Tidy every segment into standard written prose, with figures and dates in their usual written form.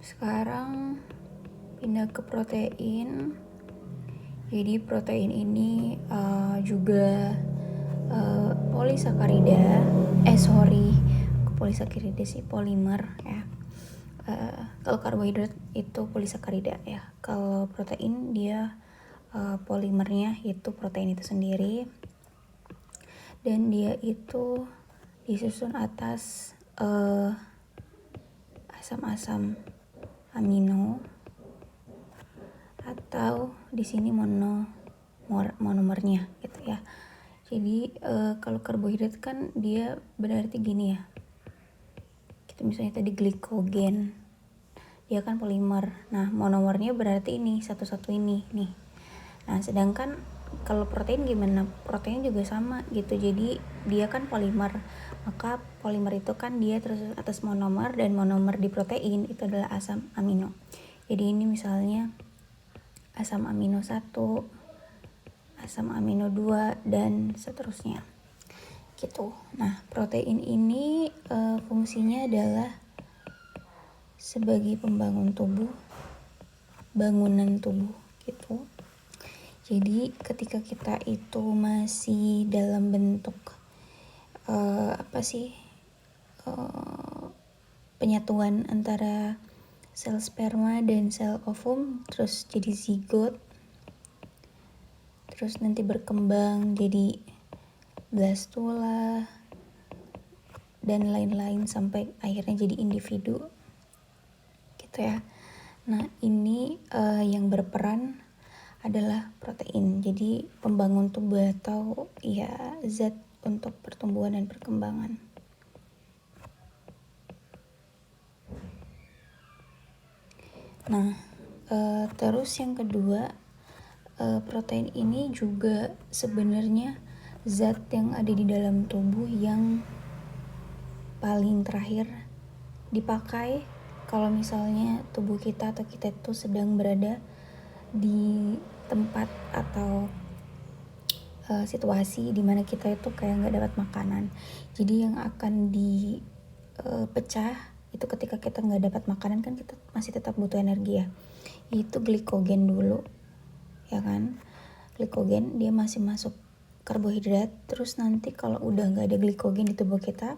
Sekarang pindah ke protein. Jadi protein ini juga polisakarida. Polisakarida sih, polimer ya. Kalau karbohidrat itu polisakarida ya. Kalau protein dia polimernya itu protein itu sendiri. Dan dia itu disusun atas asam-asam amino atau di sini monomernya gitu ya. Jadi kalau karbohidrat kan dia berarti gini ya. Kita misalnya tadi glikogen, dia kan polimer. Nah, monomernya berarti ini satu-satu ini nih. Nah, sedangkan kalau protein gimana? Protein juga sama gitu. Jadi dia kan polimer. Maka polimer itu kan dia tersusun atas monomer, dan monomer di protein itu adalah asam amino. Jadi ini misalnya asam amino 1, asam amino 2 dan seterusnya. Gitu. Nah, protein ini fungsinya adalah sebagai pembangun tubuh, bangunan tubuh gitu. Jadi ketika kita itu masih dalam bentuk penyatuan antara sel sperma dan sel ovum, terus jadi zigot, terus nanti berkembang jadi blastula dan lain-lain sampai akhirnya jadi individu gitu ya. Nah, ini yang berperan adalah protein. Jadi pembangun tubuh atau ya zat untuk pertumbuhan dan perkembangan. Nah, terus yang kedua, protein ini juga sebenarnya zat yang ada di dalam tubuh yang paling terakhir dipakai kalau misalnya tubuh kita atau kita itu sedang berada di tempat atau situasi dimana kita itu kayak nggak dapat makanan. Jadi yang akan dipecah itu ketika kita nggak dapat makanan kan kita masih tetap butuh energi ya. Itu glikogen dulu, ya kan? Glikogen dia masih masuk karbohidrat. Terus nanti kalau udah nggak ada glikogen di tubuh kita,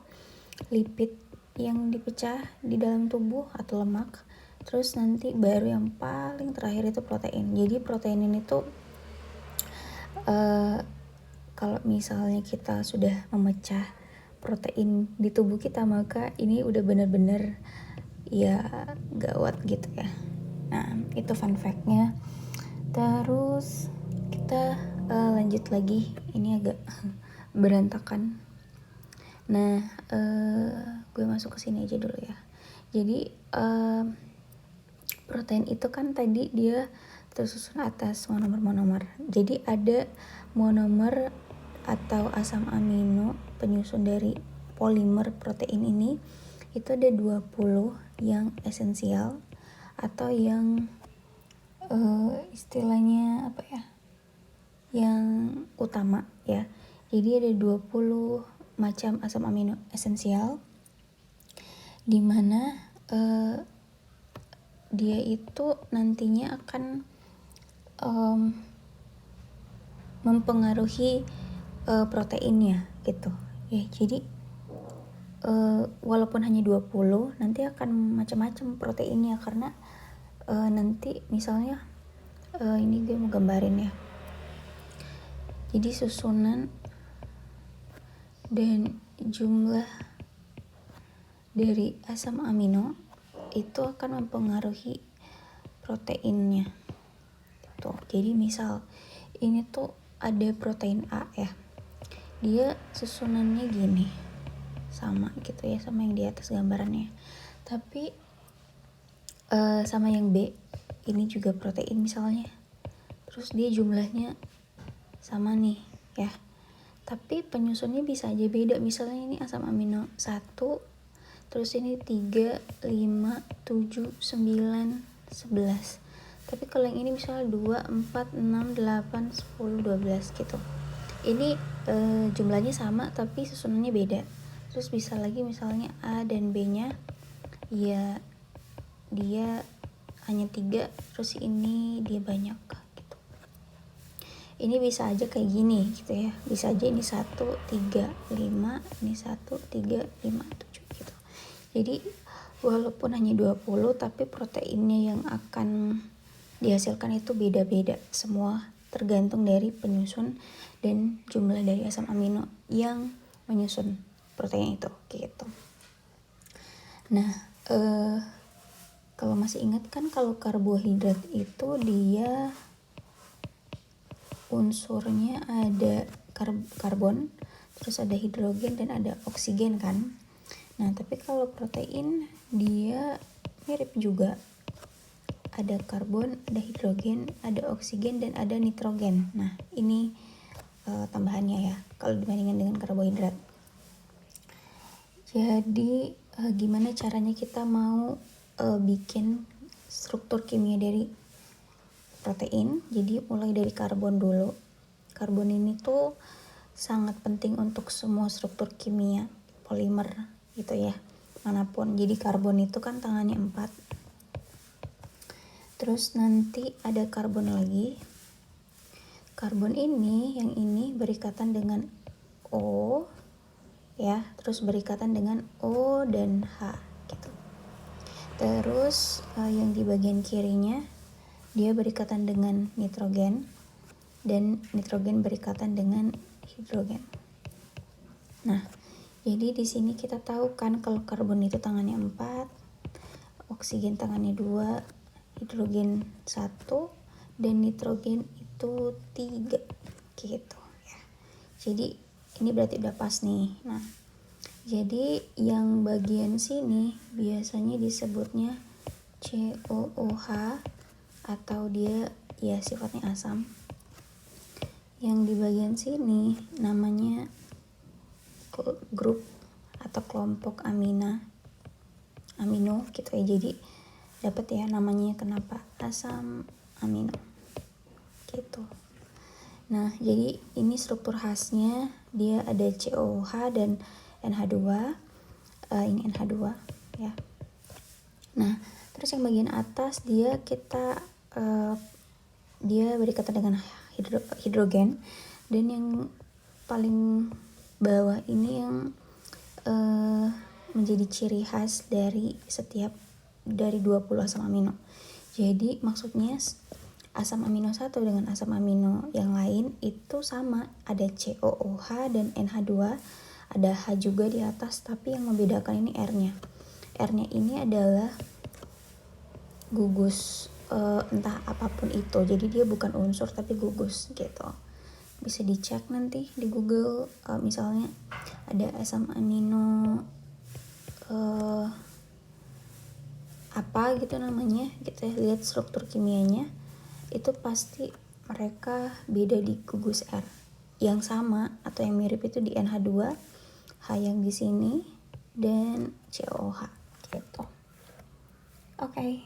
lipid yang dipecah di dalam tubuh atau lemak. Terus nanti baru yang paling terakhir itu protein. Jadi protein ini tuh kalau misalnya kita sudah memecah protein di tubuh kita, maka ini udah benar-benar ya gawat gitu ya. Nah, itu fun fact-nya. Terus kita lanjut lagi. Ini agak berantakan. Nah, gue masuk ke sini aja dulu ya. Jadi protein itu kan tadi dia tersusun atas monomer-monomer. Jadi ada monomer atau asam amino penyusun dari polimer protein ini itu ada 20 yang esensial atau yang istilahnya apa ya, yang utama ya. Jadi ada 20 macam asam amino esensial di mana dia itu nantinya akan mempengaruhi proteinnya gitu ya. Jadi walaupun hanya 20 nanti akan macam-macam proteinnya karena nanti misalnya ini gue mau gambarin ya. Jadi susunan dan jumlah dari asam amino itu akan mempengaruhi proteinnya gitu. Jadi misal ini tuh ada protein A ya, dia susunannya gini, sama gitu ya, sama yang di atas gambarannya. Tapi sama yang B, ini juga protein misalnya, terus dia jumlahnya sama nih ya, tapi penyusunnya bisa aja beda. Misalnya ini asam amino 1, terus ini 3, 5, 7, 9, 11. Tapi kalau yang ini misalnya 2, 4, 6, 8, 10, 12 gitu. Ini jumlahnya sama tapi susunannya beda. Terus bisa lagi misalnya A dan B-nya ya dia hanya 3, terus ini dia banyak gitu. Ini bisa aja kayak gini gitu ya, bisa aja ini 1, 3, 5, ini 1, 3, 5, 7 gitu. Jadi walaupun hanya 20 tapi proteinnya yang akan dihasilkan itu beda-beda semua, tergantung dari penyusun dan jumlah dari asam amino yang menyusun protein itu gitu. Nah, kalau masih ingat kan kalau karbohidrat itu dia unsurnya ada karbon, terus ada hidrogen dan ada oksigen kan. Nah, tapi kalau protein dia mirip juga. Ada karbon, ada hidrogen, ada oksigen dan ada nitrogen. Nah, ini tambahannya ya kalau dibandingkan dengan karbohidrat. Jadi gimana caranya kita mau bikin struktur kimia dari protein? Jadi mulai dari karbon dulu. Karbon ini tuh sangat penting untuk semua struktur kimia polimer gitu ya, manapun. Jadi karbon itu kan tangannya 4. Terus nanti ada karbon lagi. Karbon ini, yang ini berikatan dengan O ya, terus berikatan dengan O dan H gitu. Terus yang di bagian kirinya dia berikatan dengan nitrogen dan nitrogen berikatan dengan hidrogen. Nah, jadi di sini kita tahu kan kalau karbon itu tangannya 4, oksigen tangannya 2, hidrogen 1 dan nitrogen itu 3 gitu ya. Jadi ini berarti udah pas nih. Nah, jadi yang bagian sini biasanya disebutnya COOH atau dia ya sifatnya asam. Yang di bagian sini namanya grup atau kelompok amino gitu ya. Jadi dapat ya namanya kenapa asam amino gitu. Nah, jadi ini struktur khasnya, dia ada COOH dan NH2, ini NH2 ya. Nah, terus yang bagian atas dia dia berikatan dengan hidrogen, dan yang paling bawah ini yang menjadi ciri khas dari 20 asam amino. Jadi maksudnya asam amino 1 dengan asam amino yang lain itu sama, ada COOH dan NH2, ada H juga di atas, tapi yang membedakan ini R-nya. R-nya ini adalah gugus entah apapun itu, jadi dia bukan unsur tapi gugus gitu. Bisa dicek nanti di Google, misalnya ada asam amino apa gitu namanya gitu ya, lihat struktur kimianya itu pasti mereka beda di gugus R. Yang sama atau yang mirip itu di NH2, H yang di sini, dan COH gitu. Oke.